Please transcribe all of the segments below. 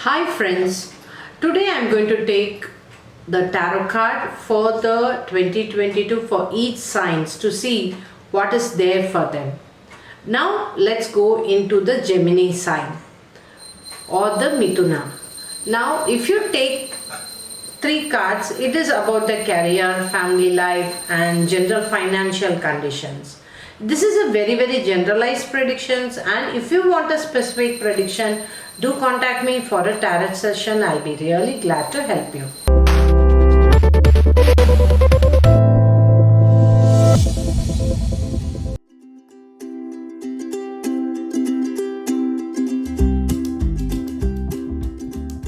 Hi friends, today I am going to take the tarot card for the 2022 for each signs to see what is there for them. Now let's go into the Gemini sign or the Mithunam. Now if you take three cards, it is about the career, family life and general financial conditions. This is a very generalized predictions, and if you want a specific prediction, do contact me for a tarot session. I'll be really glad to help you.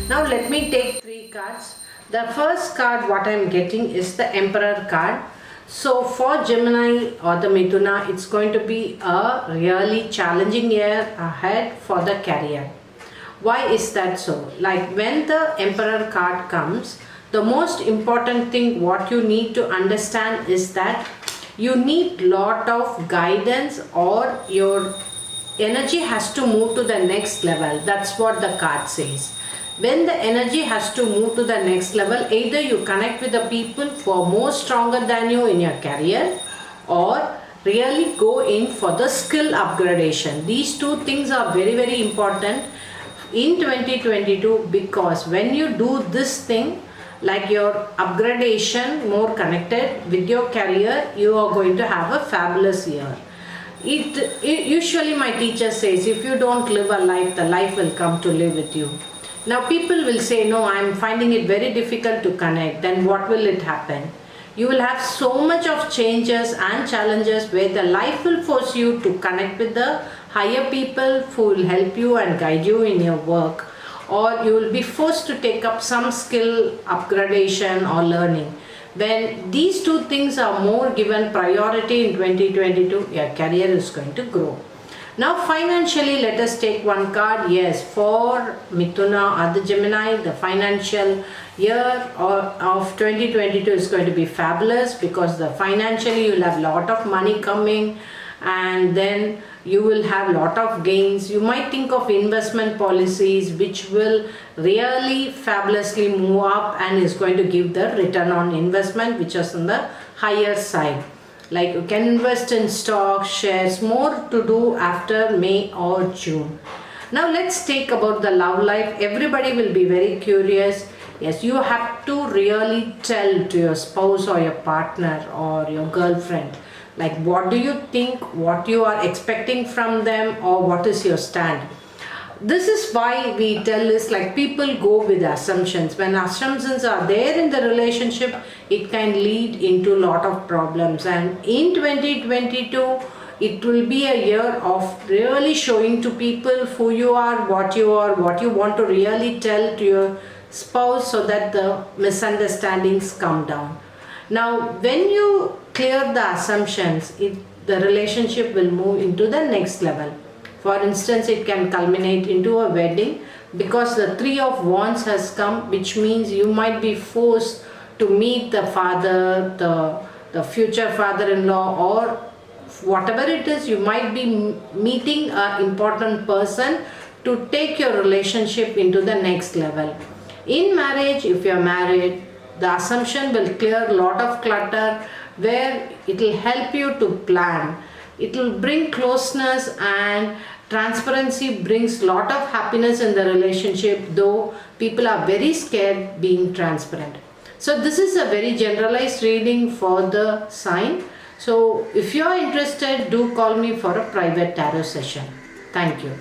Now let me take three cards. The first card what I am getting is the Emperor card. So for Gemini or the Mithuna, it's going to be a really challenging year ahead for the career. Why is that so? Like when the Emperor card comes, the most important thing what you need to understand is that you need lot of guidance, or your energy has to move to the next level. That's what the card says. When the energy has to move to the next level, either you connect with the people who are more stronger than you in your career, or really go in for the skill upgradation. These two things are very important in 2022, because when you do this thing, like your upgradation more connected with your career, you are going to have a fabulous year. It usually my teacher says, if you don't live a life, the life will come to live with you. Now people will say, no, I am finding it very difficult to connect. Then what will it happen? You will have so much of changes and challenges where the life will force you to connect with the higher people who will help you and guide you in your work, or you will be forced to take up some skill upgradation or learning. When these two things are more given priority in 2022, your career is going to grow. Now financially, let us take one card. Yes, for Mithuna or the Gemini, the financial year of 2022 is going to be fabulous, because the financially you'll have lot of money coming, and then you will have lot of gains. You might think of investment policies which will really fabulously move up and is going to give the return on investment which is on the higher side. Like you can invest in stocks, shares, more to do after May or June. Now let's take about the love life. Everybody will be very curious. Yes, you have to really tell to your spouse or your partner or your girlfriend, like what do you think, what you are expecting from them, or what is your stand. This is why we tell this, like people go with assumptions. When assumptions are there in the relationship, it can lead into a lot of problems. And in 2022, it will be a year of really showing to people who you are, what you want to really tell to your spouse, so that the misunderstandings come down. Now when you clear the assumptions, the relationship will move into the next level. For instance, it can culminate into a wedding, because the Three of Wands has come, which means you might be forced to meet the father, the future father-in-law, or whatever it is. You might be meeting an important person to take your relationship into the next level. In marriage, if you are married, the assumption will clear a lot of clutter, where it will help you to plan. It will bring closeness, and transparency brings lot of happiness in the relationship, though people are very scared being transparent. So this is a very generalized reading for the sign. So if you are interested, do call me for a private tarot session. Thank you.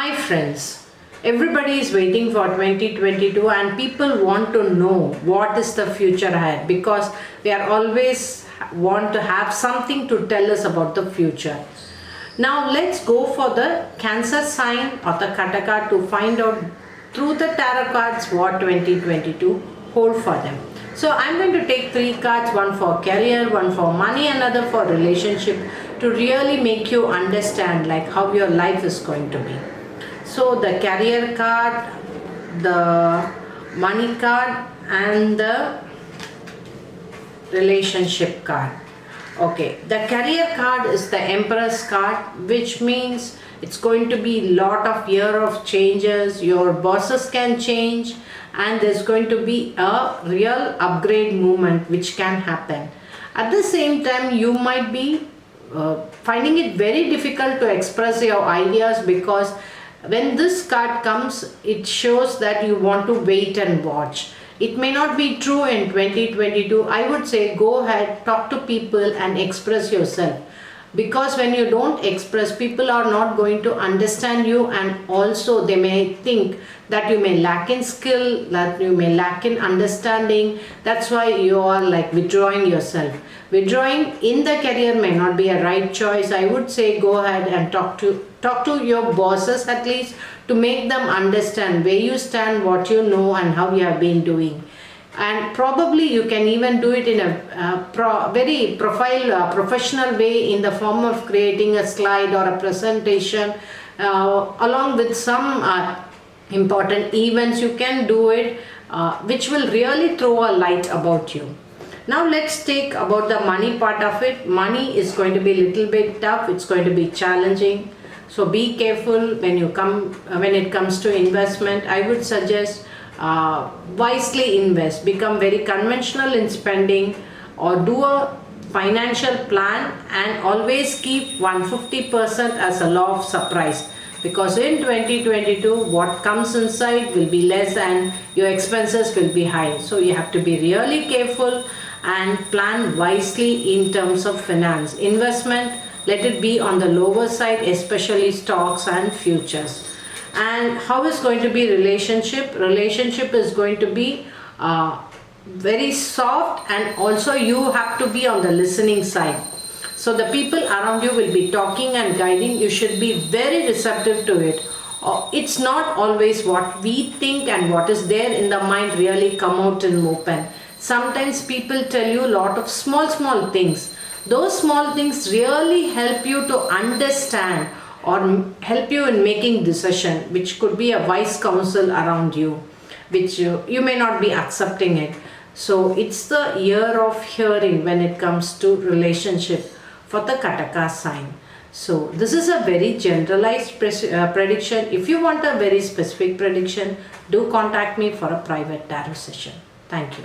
Hi friends, everybody is waiting for 2022 and people want to know what is the future ahead because they are always want to have something to tell us about the future. Now let's go for the Cancer sign or the Kataka to find out through the tarot cards what 2022 hold for them. So I'm going to take 3 cards, one for career, one for money, another for relationship, to really make you understand like how your life is going to be. So the career card, the money card and the relationship card. Okay, the career card is the Empress card, which means it's going to be lot of year of changes. Your bosses can change and there's going to be a real upgrade movement which can happen. At the same time, you might be finding it very difficult to express your ideas because when this card comes, it shows that you want to wait and watch. It may not be true in 2022. I would say go ahead, talk to people and express yourself. Because when you don't express, people are not going to understand you, and also they may think that you may lack in skill, that you may lack in understanding. That's why you are like withdrawing yourself. Withdrawing in the career may not be a right choice. I would say go ahead and talk to your bosses at least, to make them understand where you stand, what you know and how you have been doing. And probably you can even do it in a very professional way, in the form of creating a slide or a presentation along with some important events. You can do it which will really throw a light about you. Now let's take about the money part of it. Money is going to be a little bit tough. It's going to be challenging. So be careful when it comes to investment. I would suggest wisely invest. Become very conventional in spending, or do a financial plan, and always keep 150% as a law of surprise, because in 2022 what comes inside will be less and your expenses will be high. So you have to be really careful and plan wisely in terms of finance. Investment, let it be on the lower side, especially stocks and futures. And how is going to be relationship? Relationship is going to be very soft, and also you have to be on the listening side. So the people around you will be talking and guiding. You should be very receptive to it. It's not always what we think and what is there in the mind really come out in open. Sometimes people tell you a lot of small things. Those small things really help you to understand or help you in making decision, which could be a wise counsel around you, which you may not be accepting it. So it's the year of hearing when it comes to relationship for the Kataka sign. So this is a very generalized prediction. If you want a very specific prediction, do contact me for a private tarot session. Thank you.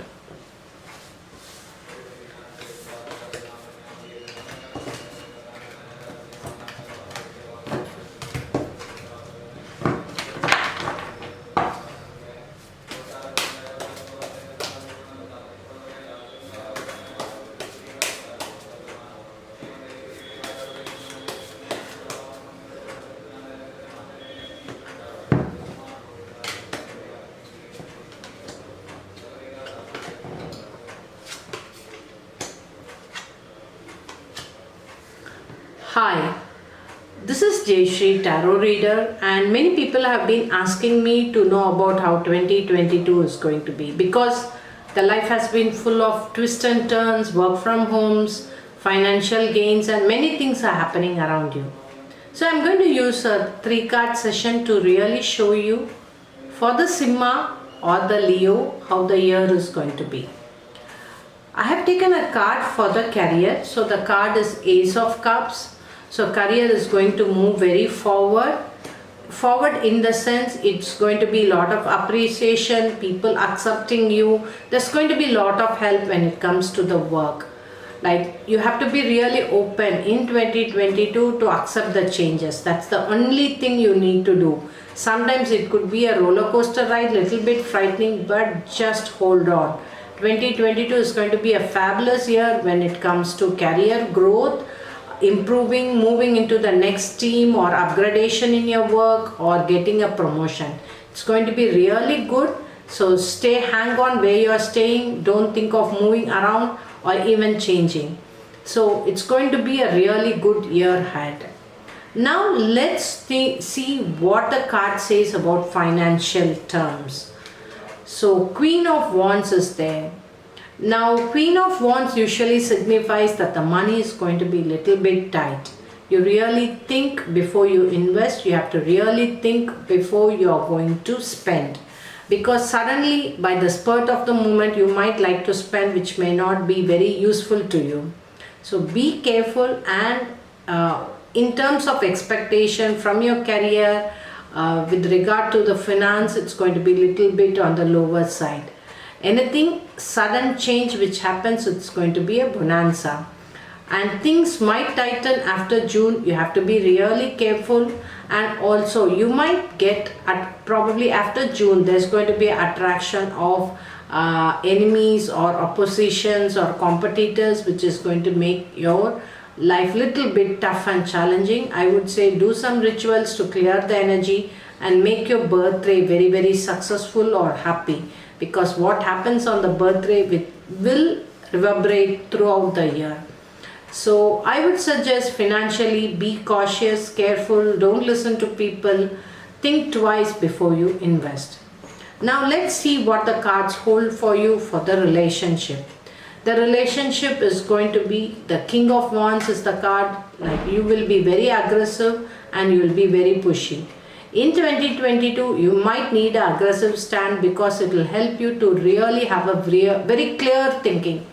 Hi, this is Jayashree, tarot reader, and many people have been asking me to know about how 2022 is going to be, because the life has been full of twists and turns, work from homes, financial gains, and many things are happening around you. So I'm going to use a 3-card session to really show you for the Simha or the Leo how the year is going to be. I have taken a card for the career. So the card is Ace of Cups. So career is going to move very forward in the sense it's going to be a lot of appreciation, people accepting you. There's going to be a lot of help when it comes to the work. Like you have to be really open in 2022 to accept the changes. That's the only thing you need to do. Sometimes it could be a roller coaster ride, little bit frightening, but just hold on. 2022 is going to be a fabulous year when it comes to career growth. improving, moving into the next team, or upgradation in your work, or getting a promotion. It's going to be really good. So hang on where you are staying. Don't think of moving around or even changing. So it's going to be a really good year ahead. Now let's see what the card says about financial terms. So Queen of Wands is there. Now Queen of Wands usually signifies that the money is going to be a little bit tight. You really think before you invest. You have to really think before you are going to spend. Because suddenly by the spurt of the moment you might like to spend, which may not be very useful to you. So be careful, and in terms of expectation from your career, with regard to the finance, it's going to be a little bit on the lower side. Anything sudden change which happens, it's going to be a bonanza. And things might tighten after June. You have to be really careful. And also you might get probably after June, there's going to be an attraction of enemies or oppositions or competitors, which is going to make your life little bit tough and challenging. I would say do some rituals to clear the energy and make your birthday very, very successful or happy, because what happens on the birthday will reverberate throughout the year. So I would suggest financially be cautious, careful, don't listen to people, think twice before you invest. Now let's see what the cards hold for you for the relationship. The relationship is going to be the King of Wands is the card. Like, you will be very aggressive and you will be very pushy. In 2022, you might need an aggressive stand, because it will help you to really have a very clear thinking.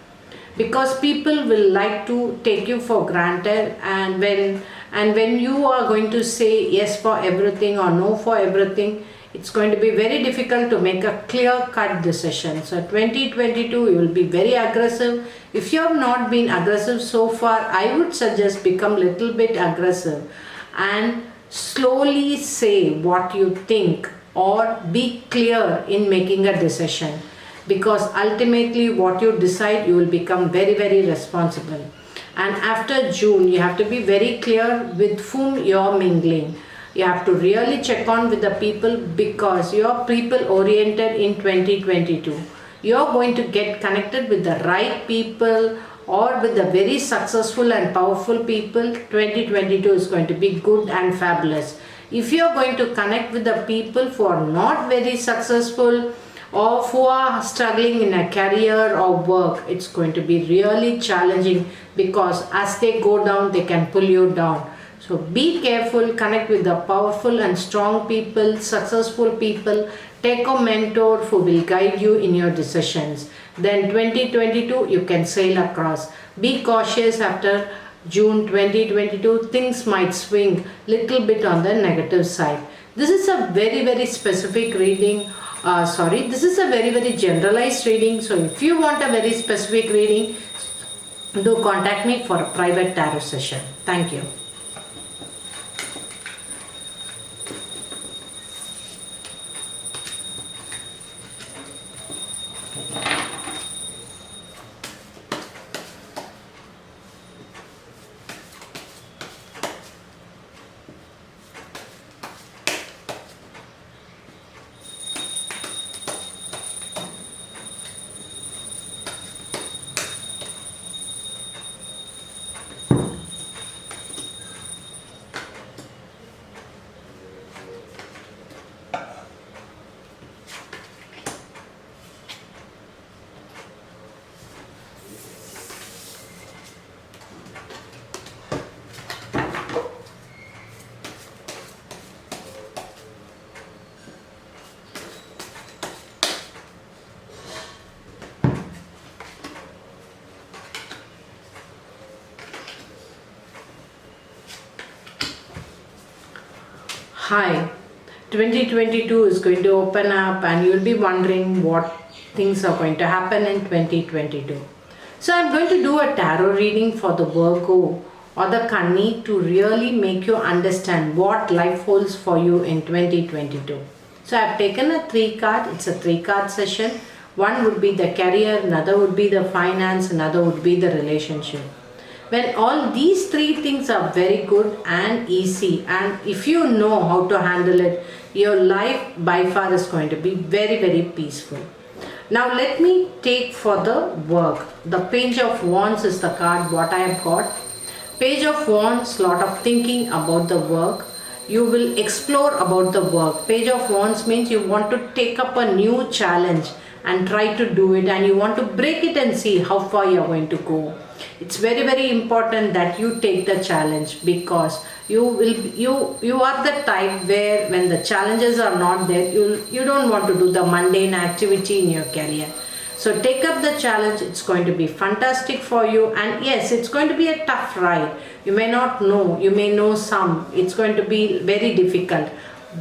Because people will like to take you for granted, and when you are going to say yes for everything or no for everything, it's going to be very difficult to make a clear-cut decision. So 2022, you will be very aggressive. If you have not been aggressive so far, I would suggest become little bit aggressive and slowly say what you think, or be clear in making a decision. Because ultimately what you decide, you will become very, very responsible. And after June, you have to be very clear with whom you are mingling. You have to really check on with the people, because you are people oriented in 2022. You are going to get connected with the right people, or with the very successful and powerful people. 2022 is going to be good and fabulous. If you are going to connect with the people who are not very successful, or who are struggling in a career or work, it's going to be really challenging, because as they go down, they can pull you down. So be careful, connect with the powerful and strong people, successful people. Take a mentor who will guide you in your decisions. Then 2022, you can sail across. Be cautious after June 2022. Things might swing little bit on the negative side. This is a very, very specific reading. This is a very, very generalized reading. So if you want a very specific reading, do contact me for a private tarot session. Thank you. Hi, 2022 is going to open up, and you'll be wondering what things are going to happen in 2022. So I'm going to do a tarot reading for the Virgo or the Kanni to really make you understand what life holds for you in 2022. So I've taken a 3 card. It's a 3 card session. One would be the career, another would be the finance, another would be the relationship. When all these three things are very good and easy, and if you know how to handle it, your life by far is going to be very, very peaceful. Now let me take for the work. The Page of Wands is the card what I have got. Page of Wands, lot of thinking about the work. You will explore about the work. Page of Wands means you want to take up a new challenge and try to do it, and you want to break it and see how far you are going to go. It's very, very important that you take the challenge, because you are the type where when the challenges are not there, you don't want to do the mundane activity in your career. So take up the challenge. It's going to be fantastic for you, and yes, it's going to be a tough ride. You may not know, you may know some, it's going to be very difficult.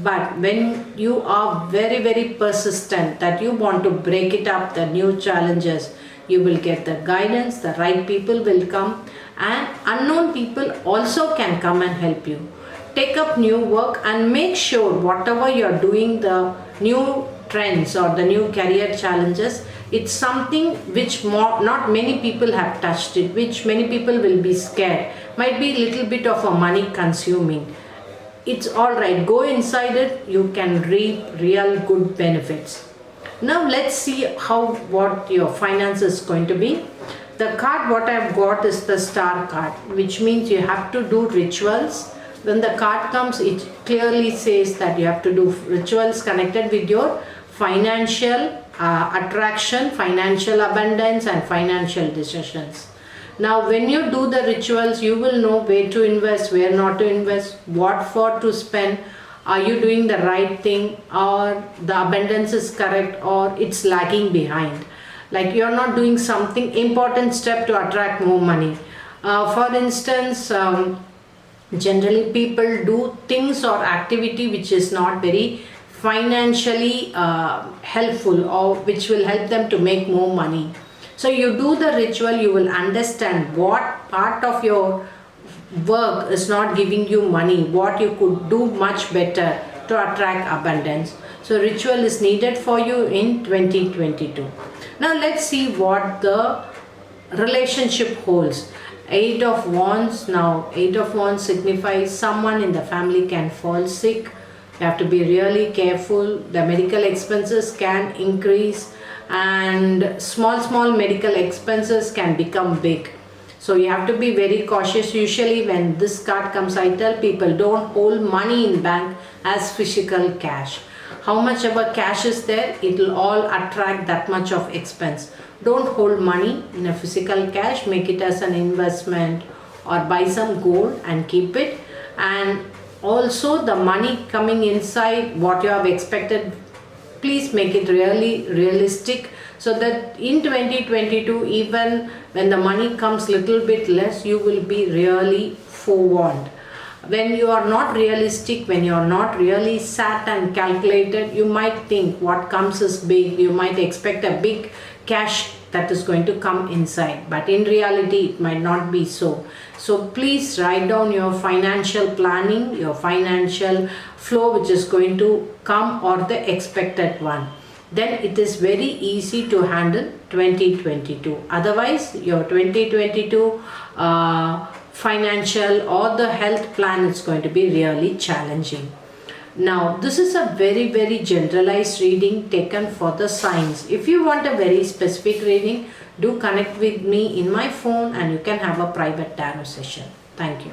But when you are very, very persistent that you want to break it up, the new challenges, you will get the guidance, the right people will come, and unknown people also can come and help you. Take up new work and make sure whatever you are doing, the new trends or the new career challenges, it's something which not many people have touched it, which many people will be scared, might be a little bit of a money consuming. It's all right, go inside it, you can reap real good benefits. Now let's see what your finance is going to be. The card what I have got is the Star card, which means you have to do rituals. When the card comes, it clearly says that you have to do rituals connected with your financial attraction, financial abundance, and financial decisions. Now when you do the rituals, you will know where to invest, where not to invest, what for to spend. Are you doing the right thing, or the abundance is correct, or it's lagging behind? Like you're not doing something important step to attract more money. For instance, generally people do things or activity which is not very financially helpful, or which will help them to make more money. So you do the ritual, you will understand what part of your work is not giving you money, what you could do much better to attract abundance. So ritual is needed for you in 2022. Now let's see what the relationship holds. Eight of Wands. Now Eight of Wands signifies someone in the family can fall sick. You have to be really careful. The medical expenses can increase, and small medical expenses can become big. So you have to be very cautious. Usually when this card comes, I tell people, don't hold money in bank as physical cash. How much ever cash is there, it will all attract that much of expense. Don't hold money in a physical cash. Make it as an investment, or buy some gold and keep it. And also the money coming inside, what you have expected, please make it really realistic, so that in 2022, even when the money comes little bit less, you will be really forewarned. When you are not realistic, when you are not really sat and calculated, you might think what comes is big. You might expect a big cash that is going to come inside, but in reality it might not be so. So please write down your financial planning, your financial flow which is going to come, or the expected one. Then it is very easy to handle 2022. Otherwise your 2022 financial or the health plan is going to be really challenging. Now this is a very, very generalized reading taken for the signs. If you want a very specific reading, do connect with me in my phone and you can have a private tarot session. Thank you.